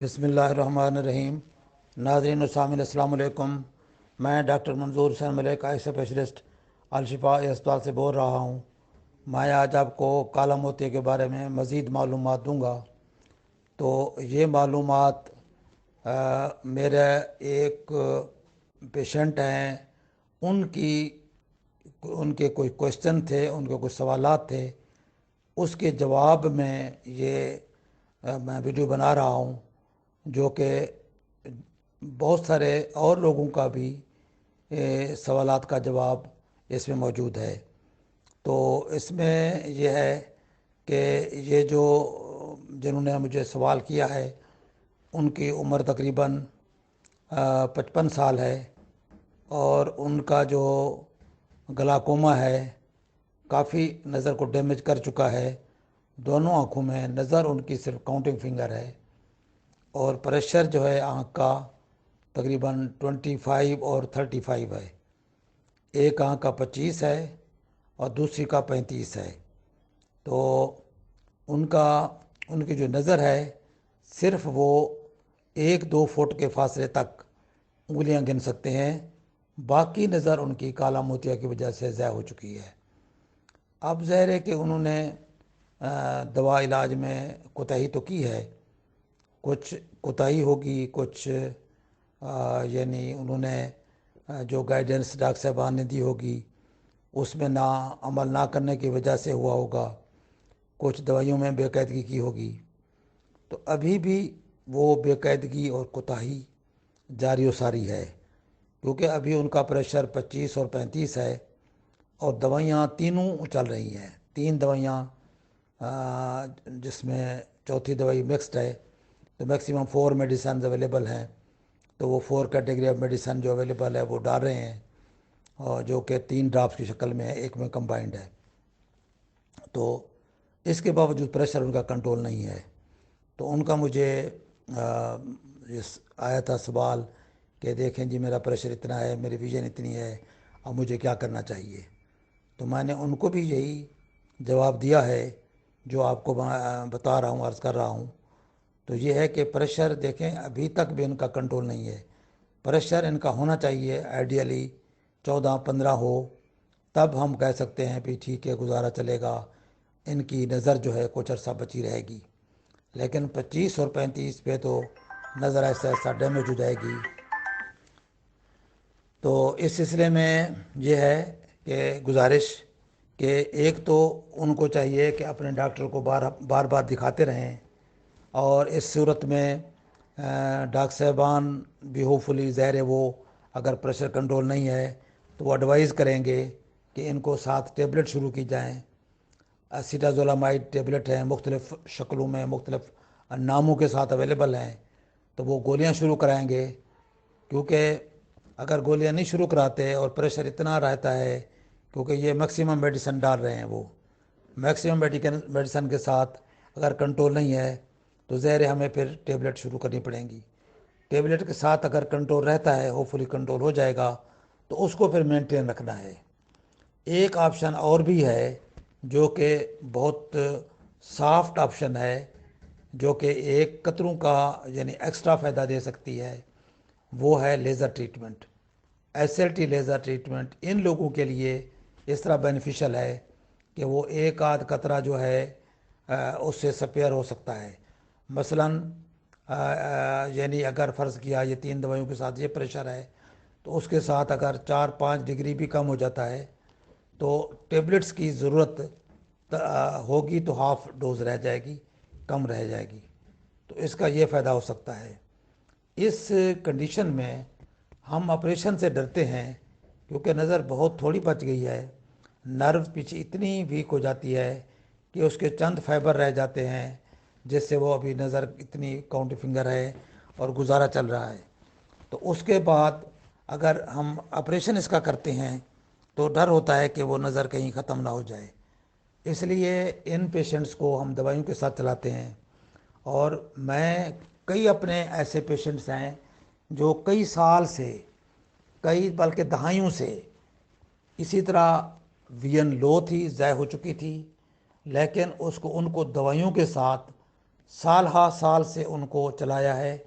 بسم اللہ الرحمن الرحیم۔ ناظرین و سامعین السلام علیکم۔ میں ڈاکٹر منظور حسین ملک، آئی اسپیشلسٹ، الشفا اسپتال سے بول رہا ہوں۔ میں آج آپ کو کالا موتی کے بارے میں مزید معلومات دوں گا۔ تو یہ معلومات میرے ایک پیشنٹ ہیں، ان کے کوئی کوشچن تھے، ان کے کچھ سوالات تھے، اس کے جواب میں یہ میں ویڈیو بنا رہا ہوں، جو کہ بہت سارے اور لوگوں کا بھی سوالات کا جواب اس میں موجود ہے۔ تو اس میں یہ ہے کہ یہ جنہوں نے مجھے سوال کیا ہے، ان کی عمر تقریباً 55 سال ہے، اور ان کا جو گلاکوما ہے کافی نظر کو ڈیمیج کر چکا ہے۔ دونوں آنکھوں میں نظر ان کی صرف کاؤنٹنگ فنگر ہے، اور پریشر جو ہے آنکھ کا تقریباً 25 اور 35 ہے۔ ایک آنکھ کا 25 ہے اور دوسری کا 35 ہے۔ تو ان کی جو نظر ہے، صرف وہ 1-2 فٹ کے فاصلے تک انگلیاں گن سکتے ہیں، باقی نظر ان کی کالا موتیا کی وجہ سے ضائع ہو چکی ہے۔ اب ظاہر ہے کہ انہوں نے دوا علاج میں کوتاہی تو کی ہے، کچھ کوتاہی ہوگی، کچھ یعنی انہوں نے جو گائیڈنس ڈاکٹر صاحبان نے دی ہوگی اس میں عمل نہ کرنے کی وجہ سے ہوا ہوگا، کچھ دوائیوں میں بے قاعدگی کی ہوگی۔ تو ابھی بھی وہ بے قاعدگی اور کوتاہی جاری و ساری ہے، کیونکہ ابھی ان کا پریشر 25 اور 35 ہے، اور دوائیاں تینوں چل رہی ہیں، 3 دوائیاں، جس میں چوتھی دوائی مکسڈ ہے۔ تو میکسیمم 4 میڈیسنز اویلیبل ہیں، تو وہ 4 کیٹیگری آف میڈیسن جو اویلیبل ہے وہ ڈال رہے ہیں، اور جو کہ 3 ڈراپس کی شکل میں ہے، ایک میں کمبائنڈ ہے۔ تو اس کے باوجود پریشر ان کا کنٹرول نہیں ہے۔ تو ان کا مجھے آیا تھا سوال کہ دیکھیں جی، میرا پریشر اتنا ہے، میری ویژن اتنی ہے، اب مجھے کیا کرنا چاہیے؟ تو میں نے ان کو بھی یہی جواب دیا ہے جو آپ کو بتا رہا ہوں، عرض کر رہا ہوں۔ تو یہ ہے کہ پریشر دیکھیں ابھی تک بھی ان کا کنٹرول نہیں ہے۔ پریشر ان کا ہونا چاہیے آئیڈیلی 14-15 ہو، تب ہم کہہ سکتے ہیں بھی ٹھیک ہے، گزارا چلے گا، ان کی نظر جو ہے کچھ عرصہ بچی رہے گی۔ لیکن 25 اور 35 پہ تو نظر ایسا ایسا ڈیمیج ہو جائے گی۔ تو اس سلسلے میں یہ ہے کہ گزارش کہ ایک تو ان کو چاہیے کہ اپنے ڈاکٹر کو بار بار دکھاتے رہیں، اور اس صورت میں ڈاکٹر صاحبان بھی ہوپفلی ظاہر ہے وہ اگر پریشر کنٹرول نہیں ہے تو وہ ایڈوائز کریں گے کہ ان کو 7 ٹیبلٹ شروع کی جائیں۔ اسیٹازولامائڈ ٹیبلٹ ہیں، مختلف شکلوں میں، مختلف ناموں کے ساتھ اویلیبل ہیں، تو وہ گولیاں شروع کرائیں گے، کیونکہ اگر گولیاں نہیں شروع کراتے اور پریشر اتنا رہتا ہے، کیونکہ یہ میکسیمم میڈیسن ڈال رہے ہیں، وہ میکسیمم میڈیسن کے ساتھ اگر کنٹرول نہیں ہے تو ظاہر ہے ہمیں پھر ٹیبلٹ شروع کرنی پڑیں گی۔ ٹیبلٹ کے ساتھ اگر کنٹرول رہتا ہے، ہوپ فلی کنٹرول ہو جائے گا، تو اس کو پھر مینٹین رکھنا ہے۔ ایک آپشن اور بھی ہے جو کہ بہت سافٹ آپشن ہے، جو کہ ایک قطروں کا یعنی ایکسٹرا فائدہ دے سکتی ہے، وہ ہے laser treatment. SLT laser treatment ان لوگوں کے لیے اس طرح بینیفیشل ہے کہ وہ ایک آدھ قطرہ جو ہے اس سے سپیئر ہو سکتا ہے۔ مثلاً یعنی اگر فرض کیا یہ 3 دوائیوں کے ساتھ یہ پریشر ہے، تو اس کے ساتھ اگر 4-5 ڈگری بھی کم ہو جاتا ہے تو ٹیبلٹس کی ضرورت ہوگی، تو ہاف ڈوز رہ جائے گی، کم رہ جائے گی۔ تو اس کا یہ فائدہ ہو سکتا ہے۔ اس کنڈیشن میں ہم آپریشن سے ڈرتے ہیں، کیونکہ نظر بہت تھوڑی بچ گئی ہے، نرو پیچھے اتنی ویک ہو جاتی ہے کہ اس کے چند فائبر رہ جاتے ہیں، جس سے وہ ابھی نظر اتنی کاؤنٹ فنگر ہے اور گزارا چل رہا ہے۔ تو اس کے بعد اگر ہم آپریشن اس کا کرتے ہیں تو ڈر ہوتا ہے کہ وہ نظر کہیں ختم نہ ہو جائے، اس لیے ان پیشنٹس کو ہم دوائیوں کے ساتھ چلاتے ہیں۔ اور میں کئی اپنے ایسے پیشنٹس ہیں جو کئی سال سے، کئی بلکہ دہائیوں سے اسی طرح ویژن لو تھی، ضائع ہو چکی تھی، لیکن ان کو دوائیوں کے ساتھ سال ہا سال سے ان کو چلایا ہے،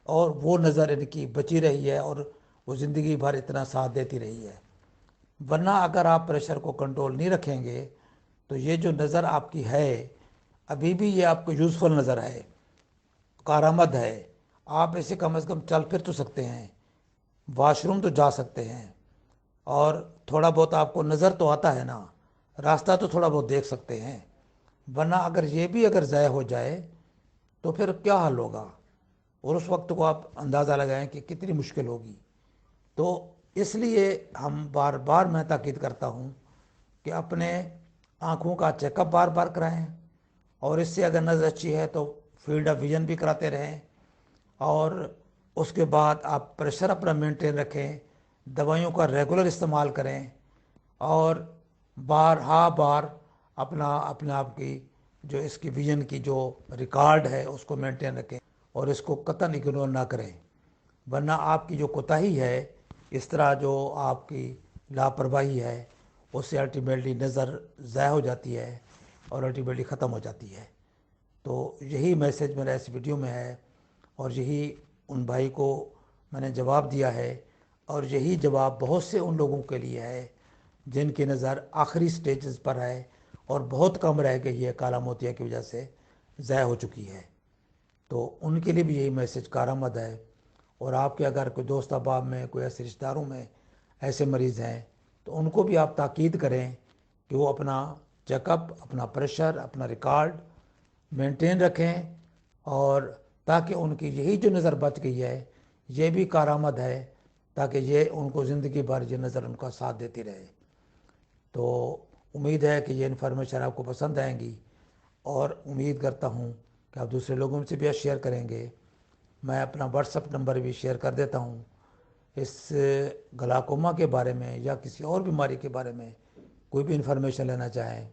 اور وہ نظر ان کی بچی رہی ہے اور وہ زندگی بھر اتنا ساتھ دیتی رہی ہے۔ ورنہ اگر آپ پریشر کو کنٹرول نہیں رکھیں گے تو یہ جو نظر آپ کی ہے ابھی بھی یہ آپ کو یوزفل نظر ہے، کارآمد ہے، آپ اسے کم از کم چل پھر تو سکتے ہیں، واش روم تو جا سکتے ہیں، اور تھوڑا بہت آپ کو نظر تو آتا ہے نا، راستہ تو تھوڑا بہت دیکھ سکتے ہیں۔ ورنہ اگر یہ بھی اگر ضائع ہو جائے تو پھر کیا حل ہوگا، اور اس وقت کو آپ اندازہ لگائیں کہ کتنی مشکل ہوگی۔ تو اس لیے ہم بار بار میں تاکید کرتا ہوں کہ اپنے آنکھوں کا چیک اپ بار بار کرائیں، اور اس سے اگر نظر اچھی ہے تو فیلڈ آف ویژن بھی کراتے رہیں، اور اس کے بعد آپ پریشر اپنا مینٹین رکھیں، دوائیوں کا ریگولر استعمال کریں، اور بار اپنے آپ کی جو اس کی ویژن کی جو ریکارڈ ہے اس کو مینٹین رکھیں، اور اس کو قطعاً اگنور نہ کریں۔ ورنہ آپ کی جو کوتاہی ہے، اس طرح جو آپ کی لاپرواہی ہے، اس سے الٹیمیٹلی نظر ضائع ہو جاتی ہے اور الٹیمیٹلی ختم ہو جاتی ہے۔ تو یہی میسج میرا اس ویڈیو میں ہے، اور یہی ان بھائی کو میں نے جواب دیا ہے، اور یہی جواب بہت سے ان لوگوں کے لیے ہے جن کی نظر آخری سٹیجز پر ہے اور بہت کم رہ گئی ہے، کالا موتیا کی وجہ سے ضائع ہو چکی ہے۔ تو ان کے لیے بھی یہی میسج کارآمد ہے، اور آپ کے اگر کوئی دوست احباب میں، کوئی ایسے رشتہ داروں میں ایسے مریض ہیں تو ان کو بھی آپ تاکید کریں کہ وہ اپنا چیک اپ، اپنا پریشر، اپنا ریکارڈ مینٹین رکھیں، اور تاکہ ان کی یہی جو نظر بچ گئی ہے یہ بھی کارآمد ہے، تاکہ یہ ان کو زندگی بھر یہ نظر ان کا ساتھ دیتی رہے۔ تو امید ہے کہ یہ انفارمیشن آپ کو پسند آئیں گی، اور امید کرتا ہوں کہ آپ دوسرے لوگوں سے بھی شیئر کریں گے۔ میں اپنا واٹس اپ نمبر بھی شیئر کر دیتا ہوں۔ اس گلاکوما کے بارے میں یا کسی اور بیماری کے بارے میں کوئی بھی انفارمیشن لینا چاہیں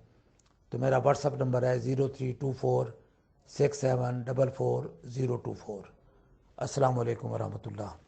تو میرا واٹس اپ نمبر ہے 032467444024۔ السلام علیکم ورحمۃ اللہ۔